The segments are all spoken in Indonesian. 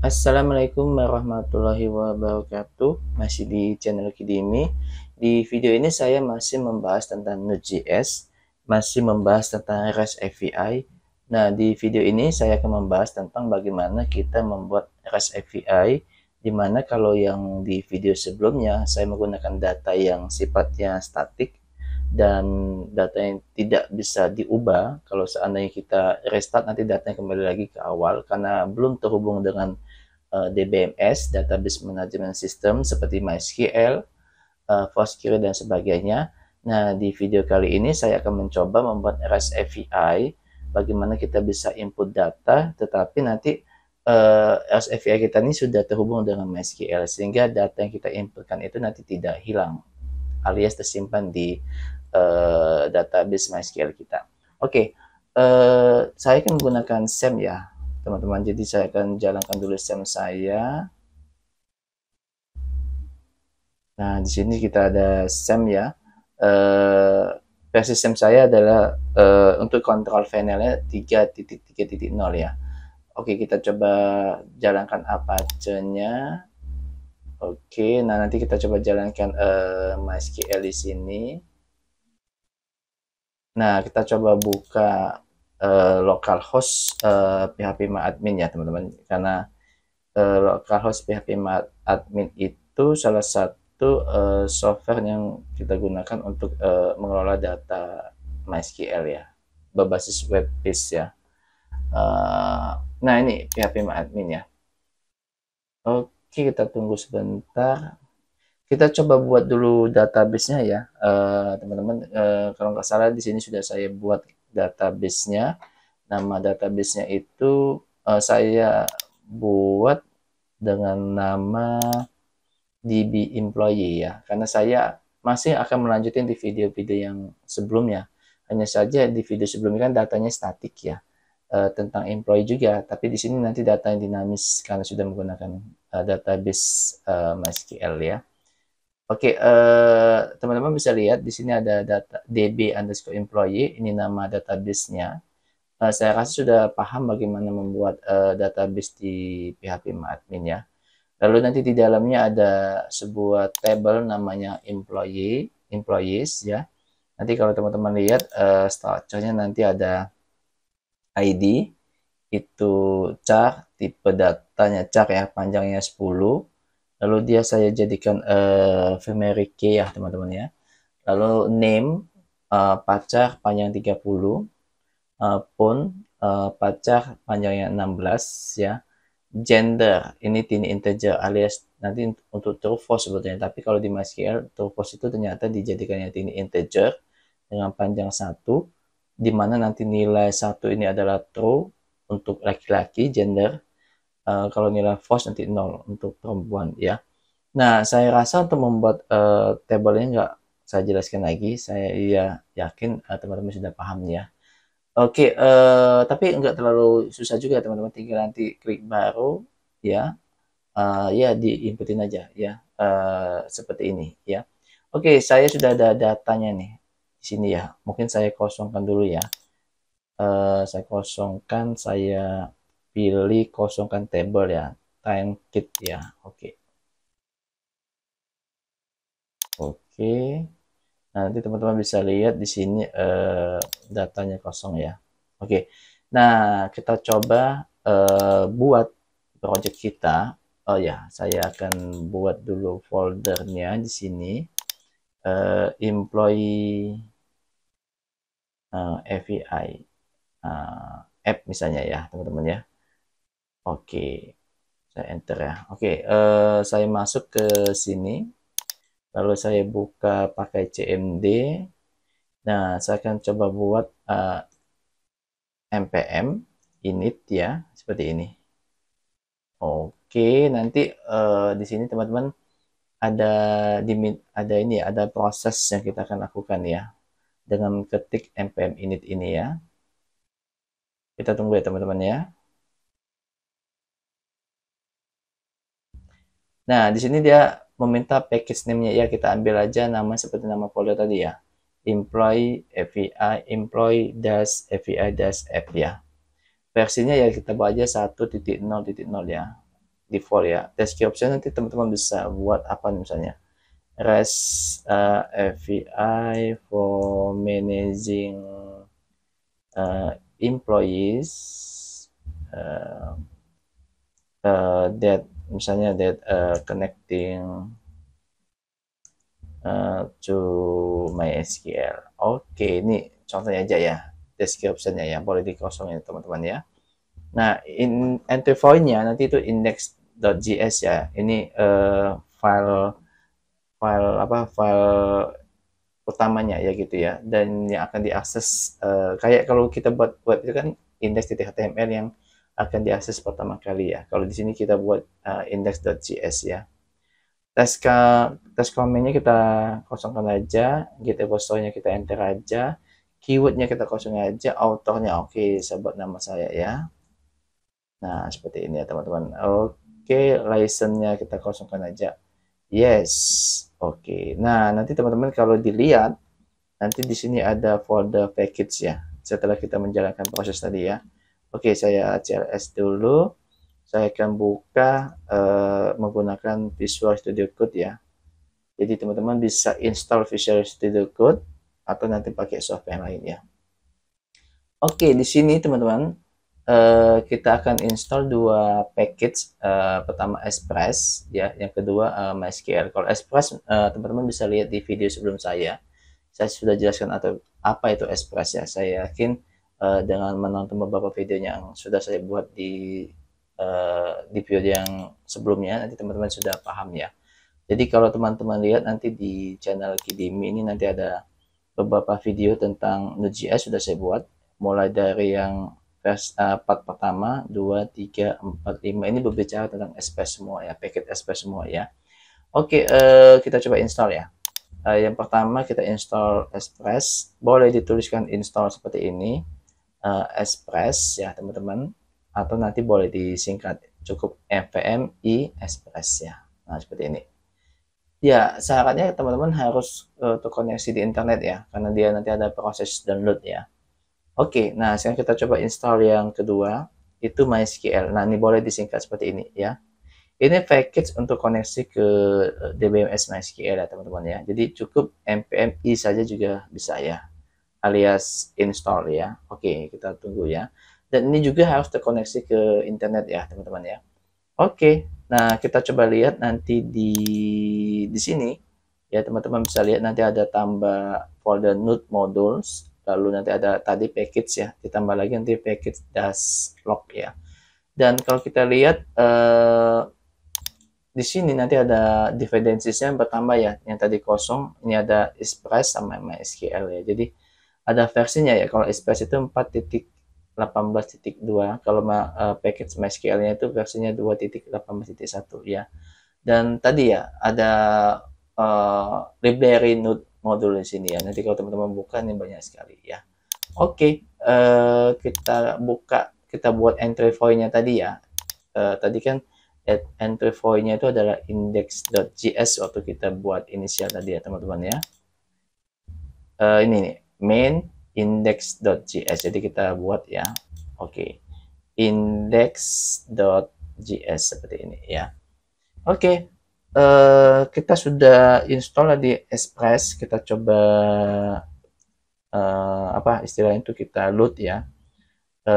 Assalamualaikum warahmatullahi wabarakatuh. Masih di channel Kidimi. Di video ini saya masih membahas tentang Node.js, masih membahas tentang REST API. Nah, di video ini saya akan membahas tentang bagaimana kita membuat REST API, di mana kalau yang di video sebelumnya saya menggunakan data yang sifatnya statik dan data yang tidak bisa diubah. Kalau seandainya kita restart, nanti datanya kembali lagi ke awal karena belum terhubung dengan DBMS, Database Management System seperti MySQL, PostgreSQL dan sebagainya. Nah, di video kali ini saya akan mencoba membuat REST API, bagaimana kita bisa input data, tetapi nanti REST API kita ini sudah terhubung dengan MySQL, sehingga data yang kita inputkan itu nanti tidak hilang, alias tersimpan di database MySQL kita. Oke, saya akan menggunakan SAM ya, teman-teman. Jadi saya akan jalankan dulu SAM saya. Nah, di sini kita ada SAM ya. Versi SAM saya adalah untuk kontrol panelnya 3.3.0 ya. Oke, kita coba jalankan Apache-nya. Oke, nah nanti kita coba jalankan MySQL di sini. Nah, kita coba buka localhost phpMyAdmin ya, teman-teman. Karena localhost phpMyAdmin itu salah satu software yang kita gunakan untuk mengelola data MySQL ya, berbasis web based ya. Nah, ini phpMyAdmin ya. Oke, kita tunggu sebentar. Kita coba buat dulu database-nya ya, teman-teman. Kalau nggak salah di sini sudah saya buat database-nya. Nama database-nya itu saya buat dengan nama DB Employee ya, karena saya masih akan melanjutin di video-video yang sebelumnya. Hanya saja di video sebelumnya kan datanya statik ya, tentang employee juga, tapi di sini nanti data yang dinamis karena sudah menggunakan database MySQL ya. Oke, teman-teman bisa lihat di sini ada data db underscore employee, ini nama database-nya. Saya rasa sudah paham bagaimana membuat database di phpMyAdmin ya. Lalu nanti di dalamnya ada sebuah table namanya employees ya. Nanti kalau teman-teman lihat structure-nya nanti ada ID, itu char, tipe datanya char ya, panjangnya 10. Lalu dia saya jadikan primary key ya, teman-teman ya. Lalu name pacar panjang 30, phone pacar panjangnya 16 ya. Gender ini tiny integer alias nanti untuk true false sebetulnya, tapi kalau di MySQL true false itu ternyata dijadikannya tiny integer dengan panjang 1, di mana nanti nilai 1 ini adalah true untuk laki-laki gender, kalau nilai false nanti 0 untuk perempuan ya. Nah, saya rasa untuk membuat tabelnya nggak saya jelaskan lagi, saya yakin teman-teman sudah paham ya. Oke, tapi nggak terlalu susah juga teman-teman, tinggal nanti klik baru ya, ya diinputin aja ya, seperti ini ya. Oke, saya sudah ada datanya nih di sini ya. Mungkin saya kosongkan dulu ya. Saya kosongkan, saya pilih kosongkan table ya, time kit ya. Oke. Oke. Nah, nanti teman-teman bisa lihat di sini datanya kosong ya. Oke. Nah, kita coba buat project kita. Oh ya, saya akan buat dulu foldernya di sini. Employee API app misalnya ya, teman-teman ya. Oke, saya enter ya. Oke, saya masuk ke sini. Lalu saya buka pakai CMD. Nah, saya akan coba buat npm init ya, seperti ini. Oke, nanti di sini teman-teman ada ada ini ya, ada proses yang kita akan lakukan ya dengan ketik npm init ini ya. Kita tunggu ya teman-teman ya. Nah, di sini dia meminta package name-nya ya, kita ambil aja nama seperti nama folder tadi ya. Employee API employee dash API dash app ya. Versinya ya kita bawa aja 1.0.0 ya. default ya. Description nanti teman-teman bisa buat apa nih, misalnya REST API for managing employees uh, that misalnya that connecting to MySQL. Oke, ini contohnya aja ya, description-nya ya, boleh dikosongin teman-teman ya. Nah, entry point-nya nanti itu index.js ya. Ini file utamanya ya gitu ya, dan yang akan diakses kayak kalau kita buat web itu kan index.html yang akan diakses pertama kali ya. Kalau di sini kita buat index.js ya. Task command-nya kita kosongkan aja, get repository-nya kita enter aja, keyword-nya kita kosong aja, author-nya oke, sebut nama saya ya. Nah, seperti ini ya teman-teman. Oke, license-nya kita kosongkan aja. Yes. Oke. Nah, nanti teman-teman kalau dilihat, nanti di sini ada folder package ya. Setelah kita menjalankan proses tadi ya. Oke, saya CLS dulu. Saya akan buka menggunakan Visual Studio Code ya. Jadi teman-teman bisa install Visual Studio Code atau nanti pakai software lain ya. Oke, di sini teman-teman kita akan install dua package. Pertama Express ya, yang kedua MySQL. Kalau Express teman-teman bisa lihat di video sebelum saya sudah jelaskan atau apa itu Express ya. Saya yakin dengan menonton beberapa videonya yang sudah saya buat di video yang sebelumnya, nanti teman-teman sudah paham ya. Jadi kalau teman-teman lihat nanti di channel Kidimi ini nanti ada beberapa video tentang Node.js sudah saya buat, mulai dari yang part pertama, 2, 3, 4, 5 ini berbicara tentang Express semua ya, paket Express semua ya. Oke, kita coba install ya. Yang pertama kita install Express, boleh dituliskan install seperti ini, Express ya teman-teman, atau nanti boleh disingkat, cukup npm i Express ya. Nah seperti ini. Ya syaratnya teman-teman harus terkoneksi di internet ya, karena dia nanti ada proses download ya. Oke, nah sekarang kita coba install yang kedua, itu MySQL. Nah ini boleh disingkat seperti ini ya. Ini package untuk koneksi ke DBMS MySQL ya teman-teman ya. Jadi cukup npm i saja juga bisa ya, alias install ya. Oke, kita tunggu ya. Dan ini juga harus terkoneksi ke internet ya teman-teman ya. Oke, nah kita coba lihat nanti di sini ya teman-teman bisa lihat nanti ada tambah folder node modules, lalu nanti ada tadi package ya, ditambah lagi nanti package dash log ya. Dan kalau kita lihat di sini nanti ada dependencies-nya bertambah ya, yang tadi kosong, ini ada Express sama MySQL ya. Jadi ada versinya ya, kalau Express itu 4.18.2, kalau package MySQL-nya itu versinya 2.18.1 ya. Dan tadi ya ada library node modul di sini ya. Nanti kalau teman-teman buka ini banyak sekali ya. Oke, kita buka, kita buat entry point-nya tadi ya. Tadi kan entry point-nya itu adalah index.js waktu kita buat inisial tadi ya teman-teman ya. Ini nih, main index.js. Jadi kita buat ya. Oke. Index.js seperti ini ya. Oke. Kita sudah install di Express. Kita coba apa istilahnya itu, kita load ya.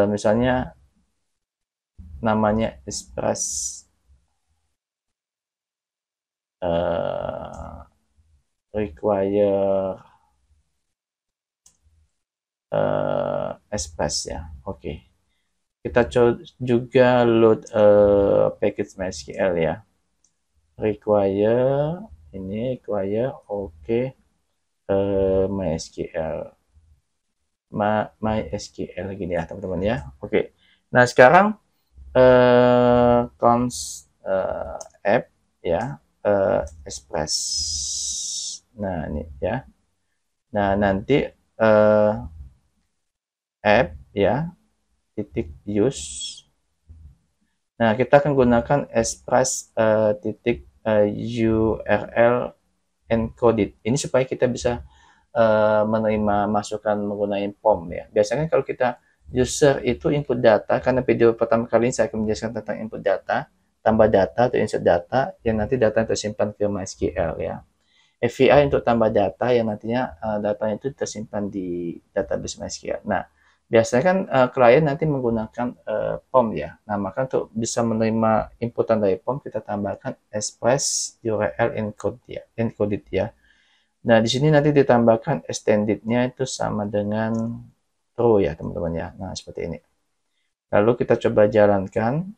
Misalnya namanya Express require Express ya. Oke. Kita juga load package MySQL ya. Require ini require oke. MySQL MySQL gini ya teman-teman ya. Oke. Nah sekarang cons app ya, Express. Nah ini ya. Nah nanti app ya titik use. Nah kita akan gunakan Express titik URL encoded. Ini supaya kita bisa menerima masukan menggunakan form ya. Biasanya kalau kita user itu input data, karena video pertama kali ini saya akan menjelaskan tentang input data. tambah data atau insert data yang nanti data tersimpan ke MySQL ya. API untuk tambah data yang nantinya datanya itu tersimpan di database MySQL. Nah, biasanya kan klien nanti menggunakan POM ya. Nah, maka untuk bisa menerima inputan dari POM kita tambahkan express URL encoded ya. Nah, di sini nanti ditambahkan extended-nya itu sama dengan true ya, teman-teman ya. Nah, seperti ini. Lalu kita coba jalankan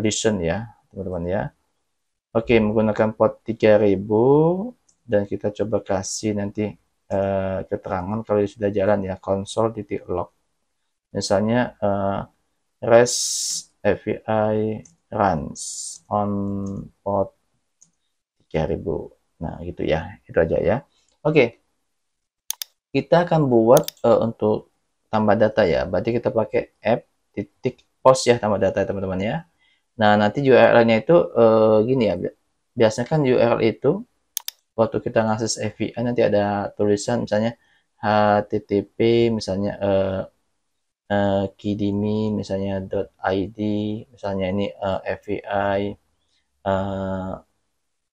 listen ya, teman-teman ya. Oke, menggunakan port 3000 dan kita coba kasih nanti keterangan kalau sudah jalan ya, console.log. Misalnya REST API runs on port 3000. Nah, gitu ya. Itu aja ya. Oke. Kita akan buat untuk tambah data ya. Berarti kita pakai app titik post ya tambah data teman-teman ya. Nah, nanti URL-nya itu gini ya. Biasanya kan URL itu waktu kita ngakses API nanti ada tulisan misalnya http misalnya kidimi misalnya .id misalnya ini API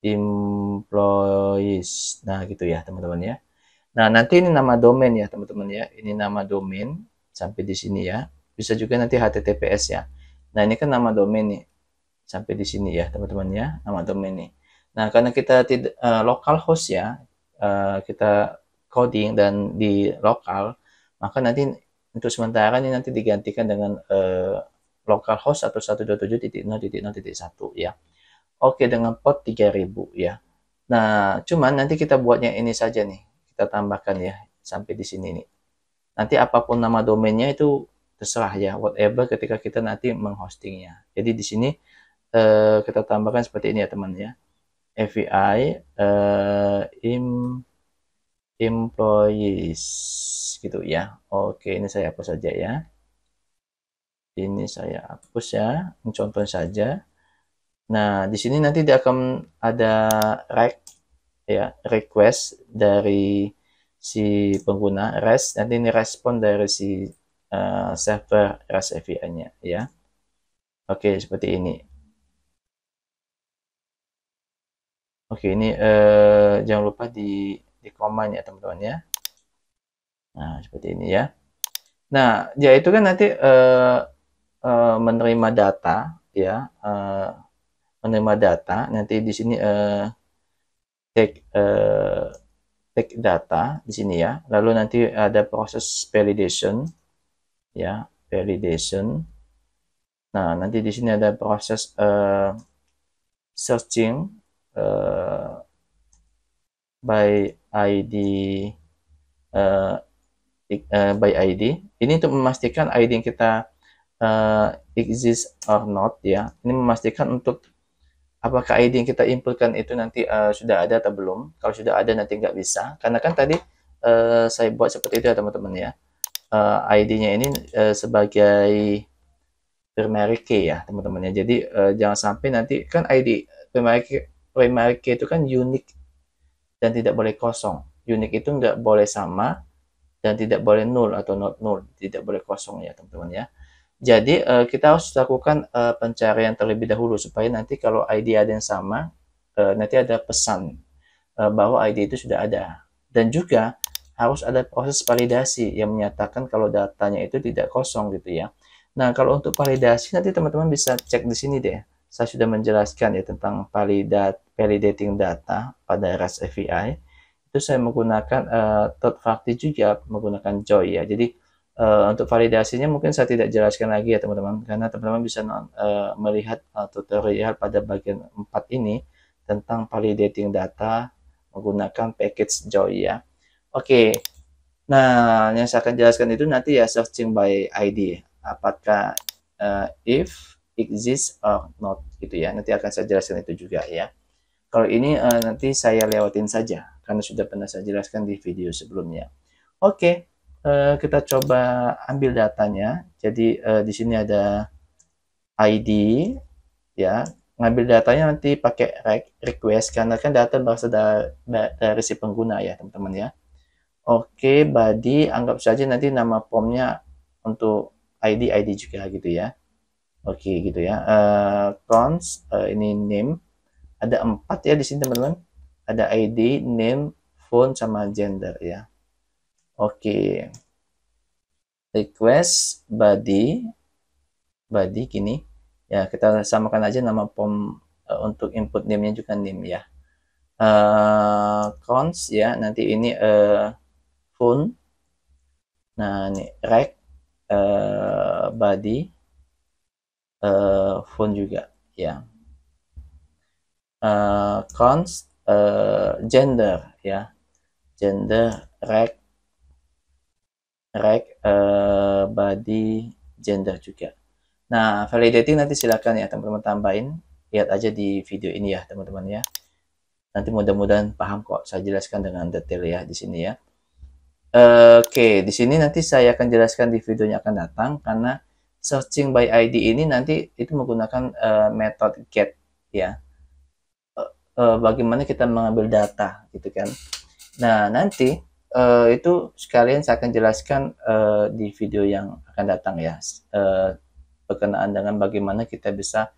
employees. Nah, gitu ya teman-teman ya. Nah, nanti ini nama domain ya teman-teman ya. Ini nama domain sampai di sini ya. Bisa juga nanti HTTPS ya. Nah, ini kan nama domain nih. Sampai di sini ya teman-teman ya, nama domain nih. Nah, karena kita tidak localhost ya, kita coding dan di lokal, maka nanti untuk sementara ini nanti digantikan dengan localhost atau 127.0.0.1 ya. Oke, dengan port 3000 ya. Nah, cuman nanti kita buatnya ini saja nih. Kita tambahkan ya sampai di sini nih. Nanti apapun nama domainnya itu terserah ya, whatever ketika kita nanti menghostingnya. Jadi di sini kita tambahkan seperti ini ya teman ya. API employees gitu ya. Oke, ini saya hapus saja ya. Ini saya hapus ya, contoh saja. Nah, di sini nanti dia akan ada request dari si pengguna REST, nanti ini respon dari si server REST API-nya ya. Oke, seperti ini. Oke, ini jangan lupa di komen ya teman-teman ya. Nah, seperti ini ya. Nah, dia itu kan nanti menerima data ya, menerima data. Nanti di sini take data di sini ya. Lalu nanti ada proses validation ya, validation. Nah, nanti di sini ada proses searching by ID by ID. Ini untuk memastikan ID yang kita exist or not ya. Ini memastikan untuk apakah ID yang kita inputkan itu nanti sudah ada atau belum. Kalau sudah ada nanti nggak bisa. Karena kan tadi saya buat seperti itu ya teman-teman ya. ID-nya ini sebagai primary key ya teman-teman ya. Jadi jangan sampai nanti kan ID primary key itu kan unik dan tidak boleh kosong. Unik itu nggak boleh sama dan tidak boleh null atau not null, tidak boleh kosong ya teman-teman ya. Jadi kita harus lakukan pencarian terlebih dahulu supaya nanti kalau ID ada yang sama, nanti ada pesan bahwa ID itu sudah ada. Dan juga harus ada proses validasi yang menyatakan kalau datanya itu tidak kosong gitu ya. Nah, kalau untuk validasi nanti teman-teman bisa cek di sini deh. Saya sudah menjelaskan ya tentang validating data pada REST API. Itu saya menggunakan third party juga menggunakan Joy ya. Jadi untuk validasinya mungkin saya tidak jelaskan lagi ya teman-teman, karena teman-teman bisa melihat tutorial pada bagian 4 ini tentang validating data menggunakan package Joy ya. Oke, nah yang saya akan jelaskan itu nanti ya searching by ID, apakah if, exist, or not gitu ya. Nanti akan saya jelaskan itu juga ya. Kalau ini nanti saya lewatin saja, karena sudah pernah saya jelaskan di video sebelumnya. Oke, kita coba ambil datanya. Jadi di sini ada ID ya. Ngambil datanya nanti pakai request karena kan data berasal dari si pengguna ya teman-teman ya. Oke, body anggap saja nanti nama formnya untuk ID juga gitu ya. Oke, gitu ya. Cons ini name ada 4 ya di sini teman-teman. Ada ID, name, phone, sama gender ya. Oke. Request body gini. Ya, kita samakan aja nama form untuk input name-nya juga name ya. Cons ya, nanti ini phone. Nah, ini rec body phone juga ya. Cons gender ya. Gender rec body gender juga. Nah, validating nanti silakan ya teman-teman tambahin. Lihat aja di video ini ya teman-teman ya. Nanti mudah-mudahan paham kok saya jelaskan dengan detail ya di sini ya. Oke, di sini nanti saya akan jelaskan di videonya akan datang karena searching by ID ini nanti itu menggunakan metode get ya. Bagaimana kita mengambil data gitu kan. Nah, nanti itu sekalian saya akan jelaskan di video yang akan datang ya. Berkenaan dengan bagaimana kita bisa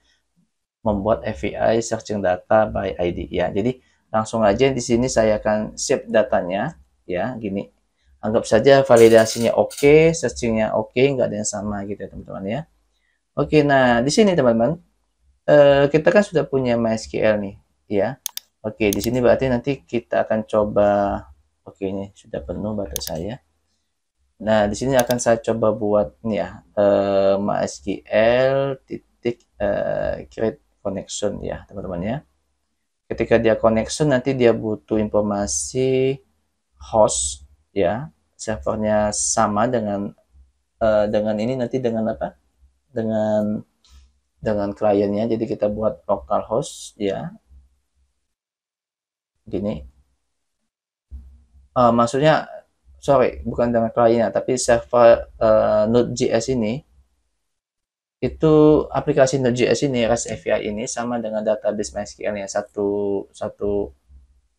membuat API searching data by ID ya. Jadi langsung aja di sini saya akan save datanya ya, gini. Anggap saja validasinya oke, searchingnya oke, nggak ada yang sama gitu ya teman-teman ya. Oke, nah di sini teman-teman kita kan sudah punya MySQL nih ya. Oke, di sini berarti nanti kita akan coba. Oke, ini sudah penuh baterai saya. Nah, di sini akan saya coba buat ini ya, MySQL titik create connection ya, teman-teman ya. Ketika dia connection nanti dia butuh informasi host ya, servernya sama dengan ini nanti dengan apa? Dengan kliennya. Jadi kita buat localhost ya. Gini. Maksudnya sorry, bukan dengan kliennya, tapi server Node.js ini itu aplikasi Node.js ini REST API ini sama dengan database MySQL-nya satu satu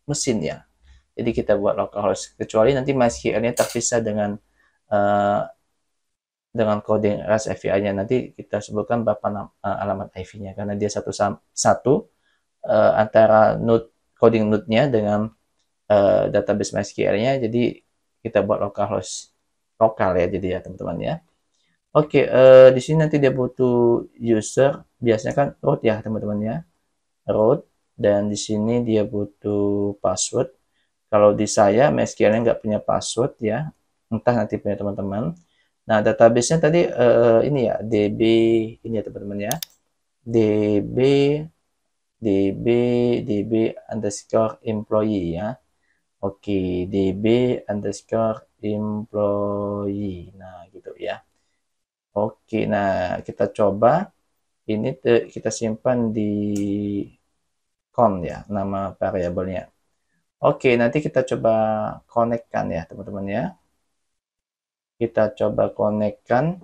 mesin ya. Jadi kita buat localhost kecuali nanti MySQL-nya terpisah dengan coding REST API-nya nanti kita sebutkan berapa alamat IP-nya karena dia satu antara node coding node-nya dengan database MySQL-nya. Jadi kita buat localhost lokal ya jadi ya teman-teman ya. Oke, di sini nanti dia butuh user, biasanya kan root ya teman-teman ya, root, dan di sini dia butuh password. Kalau di saya MySQL-nya nggak punya password ya, entah nanti punya teman-teman. Nah, database-nya tadi ini ya, DB ini ya teman-teman ya, DB DB DB underscore employee ya. Oke, DB underscore employee. Nah, gitu ya. Oke, nah kita coba ini kita simpan di con ya, nama variabelnya. Oke, nanti kita coba konekkan ya, teman-teman ya. Kita coba konekkan,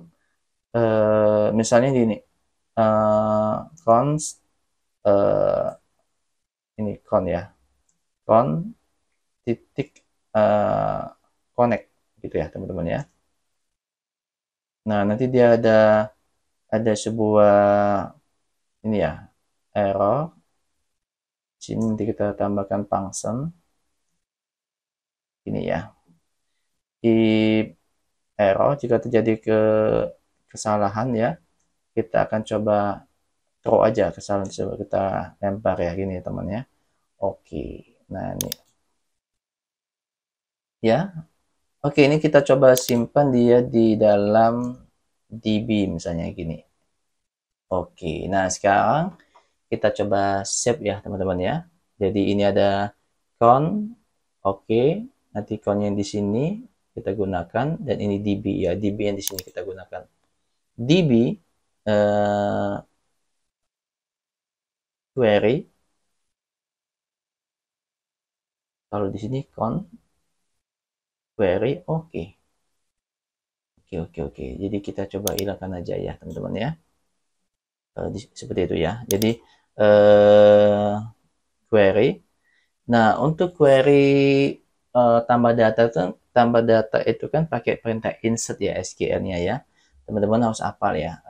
misalnya gini, cons, ini con ya, con titik connect gitu ya, teman-teman ya. Nah, nanti dia ada sebuah ini ya, error. Sini nanti kita tambahkan function ini ya. Di error jika terjadi kesalahan ya, kita akan coba throw aja kesalahan tersebut, kita lempar ya gini teman ya. Oke, nah ini ya. Oke, ini kita coba simpan dia di dalam DB misalnya gini. Oke, nah sekarang kita coba save ya teman-teman ya. Jadi ini ada con, oke, nanti con yang di sini kita gunakan dan ini DB ya, DB yang di sini kita gunakan. DB query, kalau di sini con query, oke. Oke. Jadi kita coba hilangkan aja ya teman-teman ya. Seperti itu ya. Jadi query. Nah, untuk query tambah data itu kan pakai perintah insert ya SQL-nya ya. Teman-teman harus hafal ya.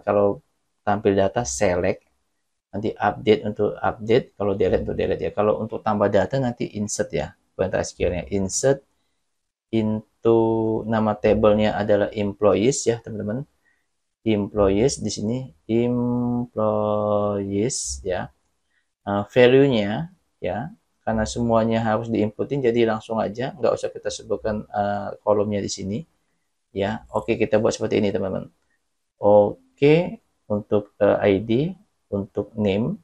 Kalau tampil data select, nanti update untuk update, kalau delete untuk delete ya. Kalau untuk tambah data nanti insert ya, perintah SQL-nya insert into nama tabelnya adalah employees ya teman-teman. Employees di sini employees ya. Value-nya ya, karena semuanya harus diinputin jadi langsung aja, nggak usah kita sebutkan kolomnya di sini ya. Oke, kita buat seperti ini teman-teman. Oke, untuk ID, untuk name,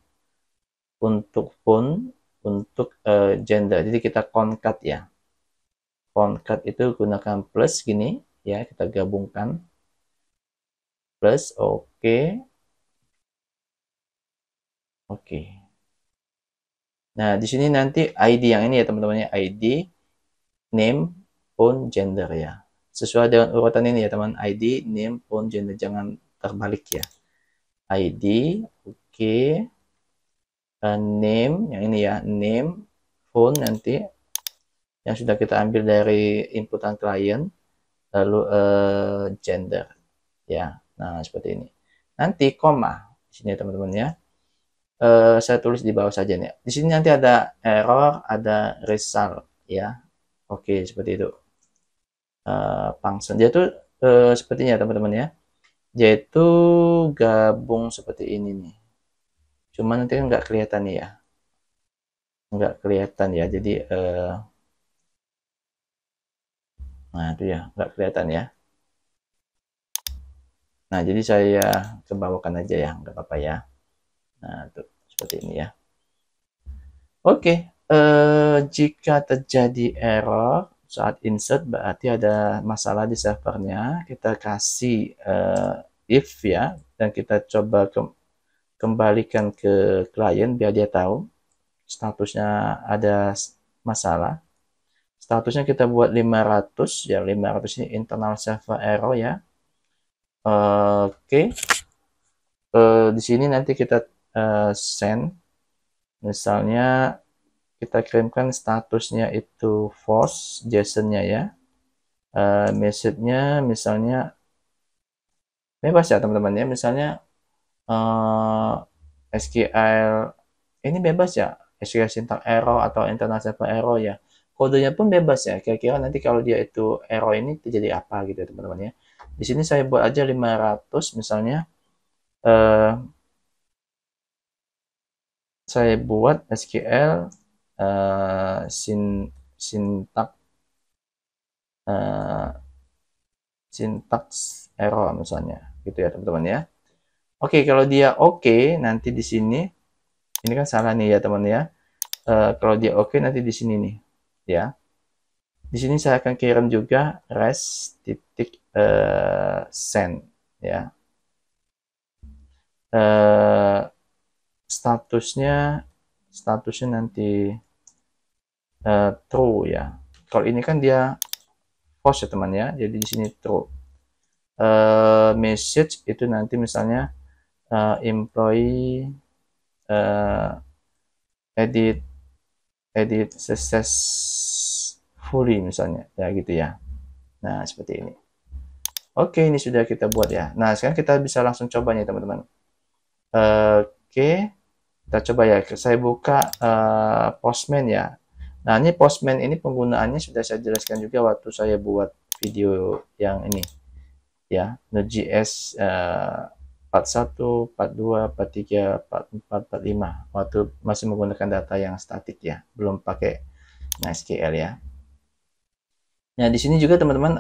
untuk phone, untuk gender. Jadi kita concat ya. Concat itu gunakan plus gini ya, kita gabungkan plus. Oke. Oke. Nah, di sini nanti ID yang ini ya teman-teman ya, ID, name, phone, gender ya. Sesuai dengan urutan ini ya teman, ID, name, phone, gender, jangan terbalik ya. ID, oke. Name, yang ini ya, name, phone nanti yang sudah kita ambil dari inputan klien, lalu gender ya. Nah, seperti ini. Nanti koma di sini ya teman-teman ya. Saya tulis di bawah saja nih. Di sini nanti ada error, ada result ya. Oke, seperti itu. Function dia tuh sepertinya teman-teman ya. Dia itu gabung seperti ini nih. Cuma nanti kan nggak kelihatan nih ya. Nggak kelihatan ya. Jadi nah itu ya nggak kelihatan ya. Nah, jadi saya kebawakan aja ya, nggak apa-apa ya. Nah, tuh seperti ini ya. Oke, jika terjadi error saat insert berarti ada masalah di servernya. Kita kasih if ya, dan kita coba kembalikan ke klien biar dia tahu statusnya ada masalah. Statusnya kita buat 500 ya, 500 ini internal server error ya. Oke. Di sini nanti kita send, misalnya kita kirimkan statusnya itu false, JSON-nya ya. Message-nya misalnya bebas ya teman-teman ya, misalnya SQL ini bebas ya, SQL syntax error atau internal server error ya. Kodenya pun bebas ya, kira-kira nanti kalau dia itu error ini terjadi apa gitu ya teman-teman ya. Di sini saya buat aja 500 misalnya. Saya buat SQL syntax error misalnya gitu ya teman-teman ya. Oke, kalau dia oke, nanti di sini ini kan salah nih ya teman ya. Kalau dia oke nanti di sini nih ya. Di sini saya akan kirim juga res titik send ya. Statusnya nanti true ya. Kalau ini kan dia false ya teman ya, jadi di sini true. Message itu nanti misalnya employee edit successfully misalnya ya gitu ya. Nah, seperti ini. Oke, ini sudah kita buat ya. Nah, sekarang kita bisa langsung coba nih teman-teman. Oke, kita coba ya. Saya buka Postman ya. Nah, ini Postman ini penggunaannya sudah saya jelaskan juga waktu saya buat video yang ini ya, Node.js 41, 42, 43, 44, 45 waktu masih menggunakan data yang statik ya, belum pakai MySQL ya. Nah, di sini juga teman-teman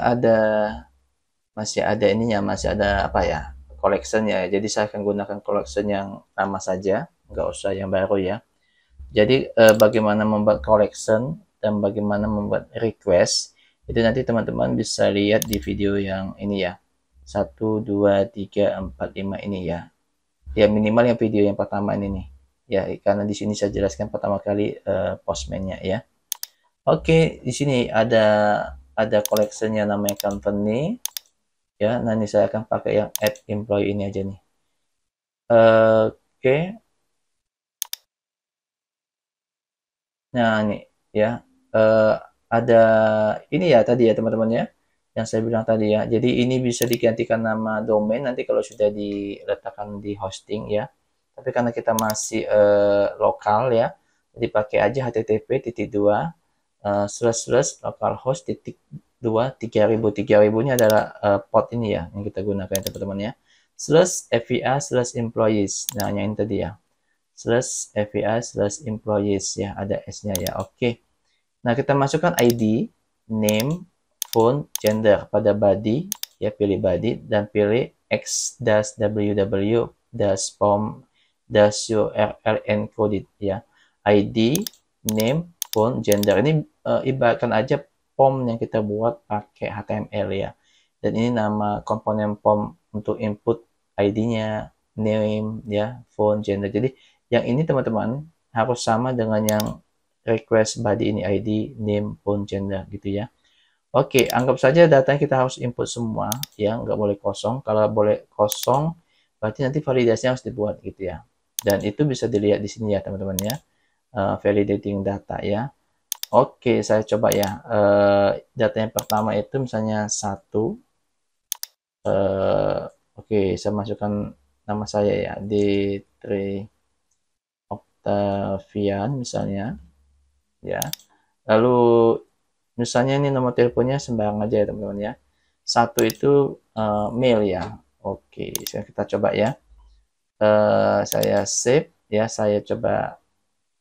masih ada ininya, masih ada apa ya, collection ya. Jadi saya akan gunakan collection yang lama saja, nggak usah yang baru ya. Jadi bagaimana membuat collection dan bagaimana membuat request itu nanti teman-teman bisa lihat di video yang ini ya, 1, 2, 3, 4, 5 ini ya. Ya minimal yang video yang pertama ini nih. Ya, karena di sini saya jelaskan pertama kali Postman-nya ya. Oke, di sini ada collection-nya namanya company ya. Nah, ini saya akan pakai yang add employee ini aja nih. Oke. Nah, ini ya. Ada ini ya tadi ya teman-teman ya. yang saya bilang tadi ya. Jadi ini bisa digantikan nama domain nanti kalau sudah diletakkan di hosting ya. Tapi karena kita masih lokal ya, jadi pakai aja http://localhost titik 2 3000 nya adalah port ini ya yang kita gunakan teman-teman ya. /FVA/employees. Nah, yang ini tadi ya. /FVA/employees ya, ada S-nya ya. Oke. Nah, kita masukkan ID, name, phone, gender pada body, ya pilih body dan pilih x-www-form-url encoded ya. ID, name, phone, gender. Ini ibaratkan aja form yang kita buat pakai HTML ya. Dan ini nama komponen form untuk input ID-nya, name, ya, phone, gender. Jadi yang ini teman-teman harus sama dengan yang request body ini ID, name, phone, gender gitu ya. Oke, anggap saja datanya kita harus input semua ya, nggak boleh kosong. Kalau boleh kosong, berarti nanti validasinya harus dibuat gitu ya. Dan itu bisa dilihat di sini ya teman-teman ya, validating data ya. Oke, saya coba ya. Data yang pertama itu misalnya 1. Oke, saya masukkan nama saya ya, D3 Octavian misalnya ya. Lalu misalnya ini nomor teleponnya sembarang aja ya teman-teman ya. 1 itu mail ya. Oke, sekarang kita coba ya. Saya save ya, saya coba.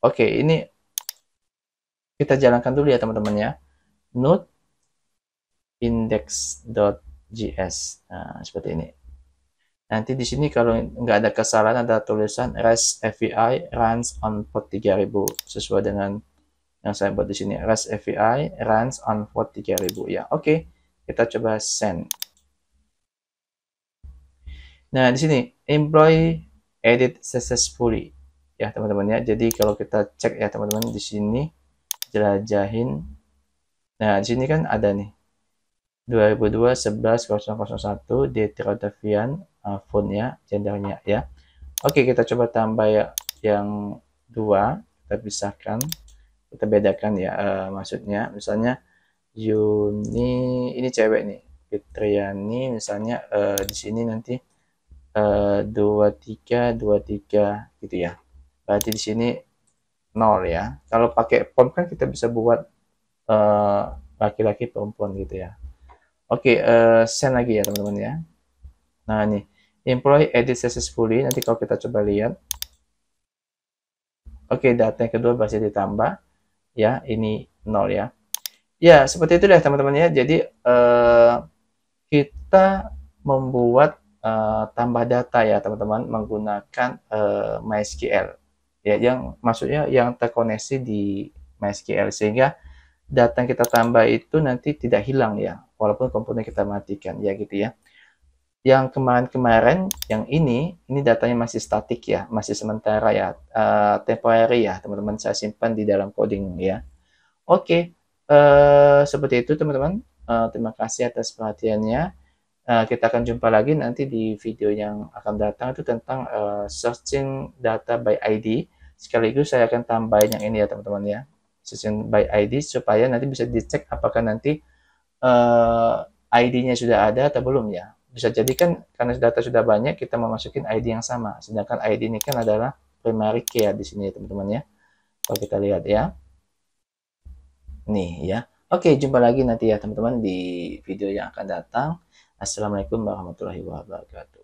Oke, ini kita jalankan dulu ya teman-teman ya. Node index.js. Nah, seperti ini. Nanti di sini kalau nggak ada kesalahan ada tulisan REST API runs on port 3000 sesuai dengan yang saya buat di sini. REST API runs on port 3000 ya. Oke, kita coba send. Nah, di sini employee edit successfully ya teman-teman ya. Jadi kalau kita cek ya teman-teman di sini jelajahin. Nah, di sini kan ada nih 2002-11-001 D3 Octavian phone-nya, gendernya ya. Oke, kita coba tambah ya yang 2, kita pisahkan, kita bedakan ya maksudnya. Misalnya Yuni, ini cewek nih, Fitriani misalnya di sini nanti 2323 gitu ya. Berarti di sini 0 ya. Kalau pakai form kan kita bisa buat laki-laki perempuan gitu ya. Oke, send lagi ya teman-teman ya. Nah nih, employee edit successfully. Nanti kalau kita coba lihat. Oke, data yang kedua masih ditambah. Ya, ini 0 ya. Ya, seperti itu deh teman-teman ya. Jadi, kita membuat tambah data ya teman-teman menggunakan MySQL. Ya, yang maksudnya yang terkoneksi di MySQL. Sehingga data yang kita tambah itu nanti tidak hilang ya. Walaupun komponen kita matikan. Ya gitu ya. Yang kemarin-kemarin, yang ini datanya masih statik ya, masih sementara ya, temporary ya, teman-teman saya simpan di dalam coding ya. Oke, seperti itu teman-teman. Terima kasih atas perhatiannya. Kita akan jumpa lagi nanti di video yang akan datang itu tentang searching data by ID. Sekaligus saya akan tambahin yang ini ya teman-teman ya, searching by ID supaya nanti bisa dicek apakah nanti ID-nya sudah ada atau belum ya. Bisa jadi kan karena data sudah banyak kita mau masukin ID yang sama. Sedangkan ID ini kan adalah primary key ya di sini teman-teman ya. Kalau kita lihat ya. Nih ya. Oke, jumpa lagi nanti ya teman-teman di video yang akan datang. Assalamualaikum warahmatullahi wabarakatuh.